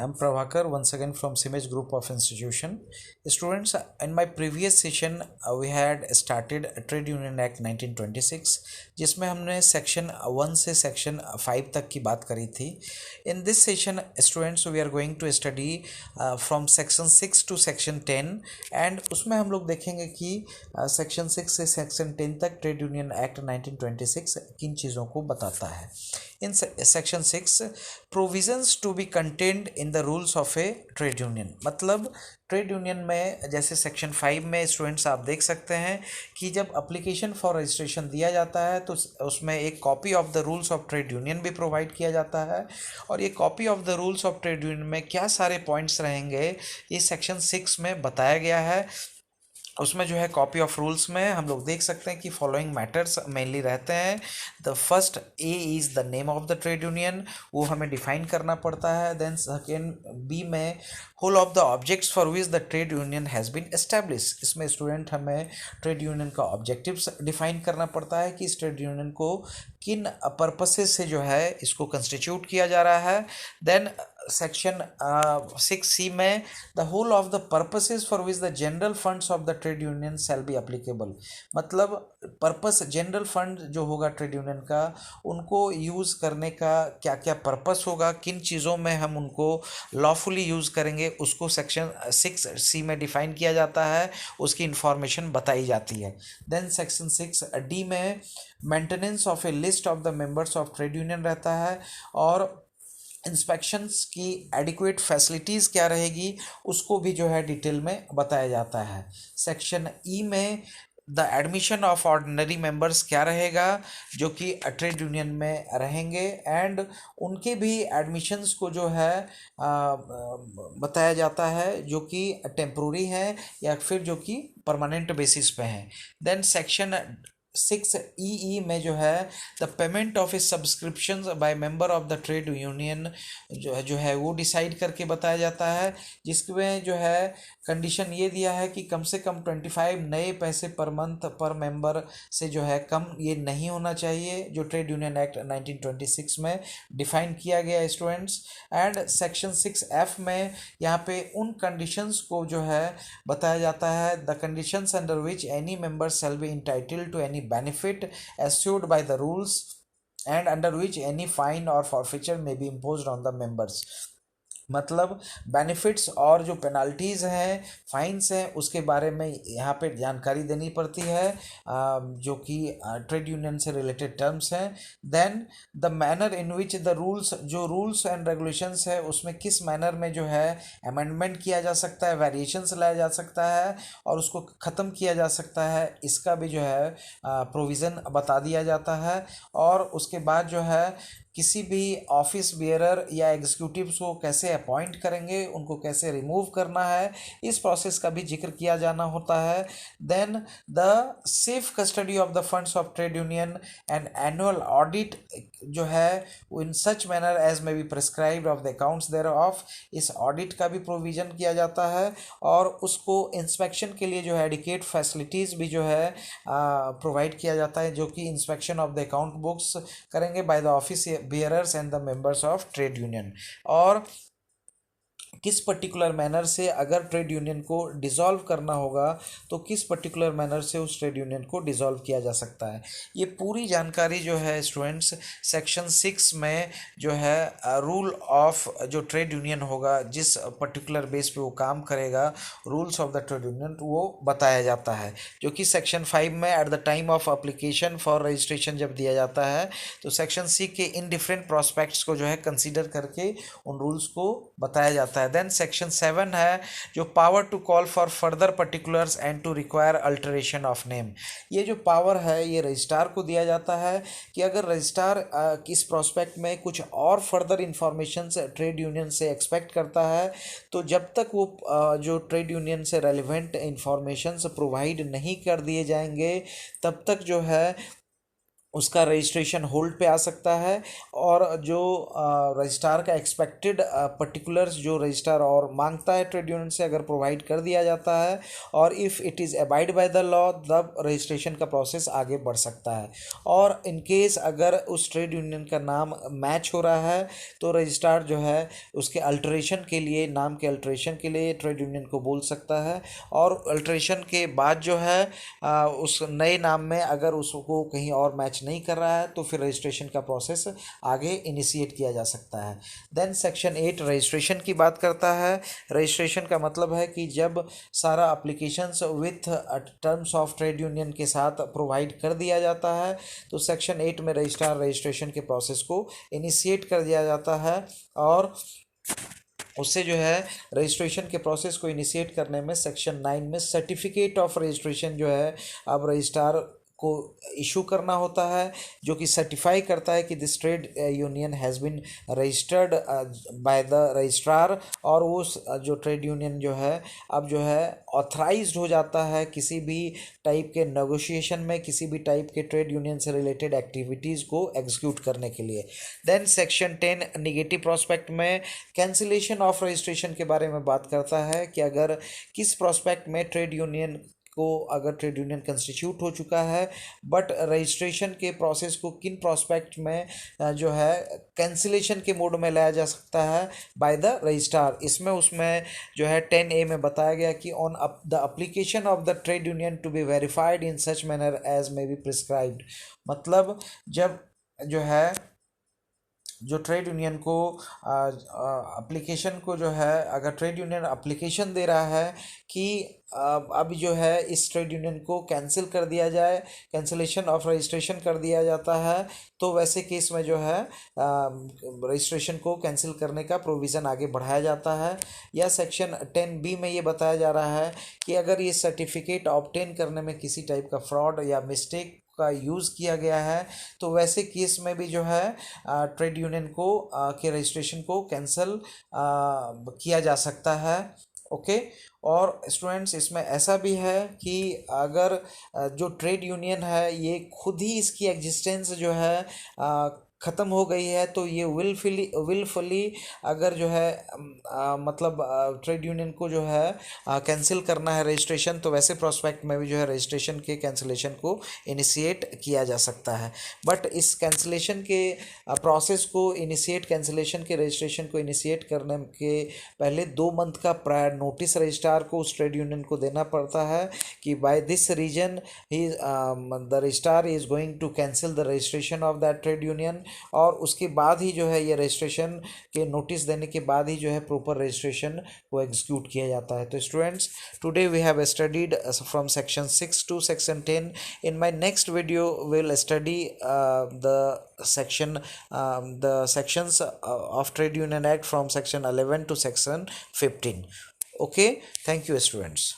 I'm Prabhakar once again from Simage Group of Institution. Students, in my previous session we had started Trade Union Act 1926 जिसमें हमने section 1 से section 5 तक की बात करी थी. In this session students we are going to study from section 6 to section 10 and उसमें हम लोग देखेंगे कि सेक्शन 6 से सेक्शन 10 तक ट्रेड यूनियन एक्ट 1926 किन चीज़ों को बताता है. In section 6 provisions to be contained in the rules of a trade union. मतलब ट्रेड यूनियन में जैसे सेक्शन 5 में स्टूडेंट्स आप देख सकते हैं कि जब अप्लीकेशन फॉर रजिस्ट्रेशन दिया जाता है तो उसमें एक copy of the rules of trade union भी प्रोवाइड किया जाता है. और ये copy of the rules of trade union में क्या सारे पॉइंट्स रहेंगे ये सेक्शन 6 में बताया गया है. उसमें जो है कॉपी ऑफ रूल्स में हम लोग देख सकते हैं कि फॉलोइंग मैटर्स मेनली रहते हैं. The first A is the name of the trade union, वो हमें डिफाइन करना पड़ता है. देन सेकेंड बी में whole of the objects for which the trade union has been establish. इसमें स्टूडेंट हमें ट्रेड यूनियन का ऑब्जेक्टिव्स डिफाइन करना पड़ता है कि इस ट्रेड यूनियन को किन पर्पसेस से जो है इसको कंस्टिट्यूट किया जा रहा है. देन सेक्शन 6C में the whole of the purposes for which the general funds of the trade union shall be applicable. मतलब पर्पस जनरल फंड जो होगा ट्रेड यूनियन का उनको यूज़ करने का क्या क्या पर्पस होगा, किन चीज़ों में हम उनको लॉफुली यूज़ करेंगे उसको सेक्शन 6C में डिफाइन किया जाता है, उसकी इंफॉर्मेशन बताई जाती है. देन सेक्शन 6D में maintenance of A list of the members of trade union रहता है और इंस्पेक्शंस की एडिक्वेट फैसिलिटीज़ क्या रहेगी उसको भी जो है डिटेल में बताया जाता है. सेक्शन ई में the admission of ordinary members क्या रहेगा जो कि ट्रेड यूनियन में रहेंगे एंड उनके भी एडमिशन्स को जो है बताया जाता है जो कि टेम्प्रोरी हैं या फिर जो कि परमानेंट बेसिस पे हैं. देन सेक्शन 6EE में जो है the payment of A subscription by member of the trade union जो है वो डिसाइड करके बताया जाता है, जिसमें जो है कंडीशन ये दिया है कि कम से कम 25 नए पैसे पर मंथ पर मेंबर से जो है कम ये नहीं होना चाहिए जो ट्रेड यूनियन एक्ट 1926 में डिफाइन किया गया स्टूडेंट्स. एंड सेक्शन 6F में यहाँ पे उन कंडीशंस को जो है बताया जाता है the conditions under which any member shall be entitled to any benefit assured by the rules and under which any fine or forfeiture may be imposed on the members. मतलब बेनिफिट्स और जो penalties हैं fines हैं उसके बारे में यहाँ पे जानकारी देनी पड़ती है जो कि ट्रेड यूनियन से रिलेटेड टर्म्स हैं. Then the manner in which the rules जो रूल्स एंड रेगुलेशंस है उसमें किस मैनर में जो है अमेंडमेंट किया जा सकता है, वेरिएशंस लाया जा सकता है और उसको ख़त्म किया जा सकता है, इसका भी जो है प्रोविज़न बता दिया जाता है. और उसके बाद जो है किसी भी ऑफिस बियरर या एग्जीक्यूटिव्स को कैसे अपॉइंट करेंगे, उनको कैसे रिमूव करना है, इस प्रोसेस का भी जिक्र किया जाना होता है. Then the safe custody of the funds of trade union and annual audit जो है in such manner as may be prescribed of the accounts thereof, इस ऑडिट का भी प्रोविज़न किया जाता है और उसको इंस्पेक्शन के लिए जो है एडिकेट फैसिलिटीज़ भी जो है प्रोवाइड किया जाता है जो कि inspection of the account books करेंगे by the office bearers and the members of trade union. और किस पर्टिकुलर मैनर से अगर ट्रेड यूनियन को डिज़ोल्व करना होगा तो किस पर्टिकुलर मैनर से उस ट्रेड यूनियन को डिज़ोल्व किया जा सकता है. ये पूरी जानकारी जो है स्टूडेंट्स सेक्शन 6 में जो है रूल ऑफ जो ट्रेड यूनियन होगा जिस पर्टिकुलर बेस पे वो काम करेगा rules of the trade union वो बताया जाता है जो कि सेक्शन 5 में at the time of application for registration जब दिया जाता है तो सेक्शन C के इन डिफरेंट प्रोस्पेक्ट्स को जो है कंसीडर करके उन रूल्स को बताया जाता है. देन सेक्शन 7 है जो power to call for further particulars and to require alteration of name. ये जो पावर है ये रजिस्ट्रार को दिया जाता है कि अगर रजिस्ट्रार किस प्रोस्पेक्ट में कुछ और फर्दर इंफॉर्मेशन ट्रेड यूनियन से एक्सपेक्ट करता है तो जब तक वो जो ट्रेड यूनियन से रेलिवेंट इंफॉर्मेशन प्रोवाइड नहीं कर दिए जाएंगे तब तक जो है उसका रजिस्ट्रेशन होल्ड पे आ सकता है। और जो रजिस्ट्रार का एक्सपेक्टेड पर्टिकुलर्स जो रजिस्ट्रार और मांगता है ट्रेड यूनियन से, अगर प्रोवाइड कर दिया जाता है और if it is abide by the law, तब रजिस्ट्रेशन का प्रोसेस आगे बढ़ सकता है। और इन केस अगर उस ट्रेड यूनियन का नाम मैच हो रहा है तो रजिस्ट्रार जो है उसके अल्टरेशन के लिए, नाम के अल्टरेशन के लिए ट्रेड यूनियन को बोल सकता है। और अल्टरेशन के बाद जो है उस नए नाम में अगर उसको कहीं और मैच नहीं कर रहा है तो फिर रजिस्ट्रेशन का प्रोसेस आगे इनिशिएट किया जा सकता है। देन सेक्शन 8 रजिस्ट्रेशन की बात करता है। रजिस्ट्रेशन का मतलब है कि जब सारा applications with terms of trade union के साथ प्रोवाइड कर दिया जाता है तो सेक्शन 8 में रजिस्ट्रार रजिस्ट्रेशन के प्रोसेस को इनिशिएट कर दिया जाता है। और उससे जो है रजिस्ट्रेशन के प्रोसेस को इनिशिएट करने में सेक्शन 9 में सर्टिफिकेट ऑफ रजिस्ट्रेशन जो है अब रजिस्ट्रार को इशू करना होता है, जो कि सर्टिफाई करता है कि this trade union has been registered by the registrar. और वो जो ट्रेड यूनियन जो है अब जो है ऑथराइज्ड हो जाता है किसी भी टाइप के नेगोशिएशन में, किसी भी टाइप के ट्रेड यूनियन से रिलेटेड एक्टिविटीज़ को एग्जीक्यूट करने के लिए। देन सेक्शन 10 निगेटिव प्रोस्पेक्ट में कैंसिलेशन ऑफ रजिस्ट्रेशन के बारे में बात करता है कि अगर किस प्रोस्पेक्ट में ट्रेड यूनियन को, अगर ट्रेड यूनियन कंस्टिट्यूट हो चुका है बट रजिस्ट्रेशन के प्रोसेस को किन प्रोस्पेक्ट में जो है कैंसिलेशन के मोड में लाया जा सकता है बाय द रजिस्ट्रार। इसमें उसमें जो है 10A में बताया गया कि on the application of the trade union to be verified in such manner as may be prescribed. मतलब जब जो है जो ट्रेड यूनियन को एप्लीकेशन को जो है, अगर ट्रेड यूनियन एप्लीकेशन दे रहा है कि अब जो है इस ट्रेड यूनियन को कैंसिल कर दिया जाए, कैंसिलेशन ऑफ रजिस्ट्रेशन कर दिया जाता है, तो वैसे केस में जो है रजिस्ट्रेशन को कैंसिल करने का प्रोविज़न आगे बढ़ाया जाता है। या सेक्शन 10B में ये बताया जा रहा है कि अगर ये सर्टिफिकेट ऑब्टेन करने में किसी टाइप का फ्रॉड या मिस्टेक का यूज़ किया गया है तो वैसे केस में भी जो है ट्रेड यूनियन को के रजिस्ट्रेशन को कैंसिल किया जा सकता है। ओके। और स्टूडेंट्स इसमें ऐसा भी है कि अगर जो ट्रेड यूनियन है ये खुद ही इसकी एग्जिस्टेंस जो है ख़त्म हो गई है तो ये विलफुली अगर जो है मतलब ट्रेड यूनियन को जो है कैंसिल करना है रजिस्ट्रेशन, तो वैसे प्रोस्पेक्ट में भी जो है रजिस्ट्रेशन के कैंसिलेशन को इनिशिएट किया जा सकता है। बट इस कैंसिलेशन के प्रोसेस को इनिशिएट, कैंसिलेशन के रजिस्ट्रेशन को इनिशिएट करने के पहले 2 मंथ का प्रायर नोटिस रजिस्ट्रार को उस ट्रेड यूनियन को देना पड़ता है कि बाय दिस रीजन ही the registrar is going to cancel the registration of that trade union. और उसके बाद ही जो है ये रजिस्ट्रेशन के नोटिस देने के बाद ही जो है प्रॉपर रजिस्ट्रेशन को एग्जीक्यूट किया जाता है। तो students, today we have studied from section 6 to section 10. In my next video we'll study the sections of Trade Union Act from section 11 to section 15. Okay, thank you students.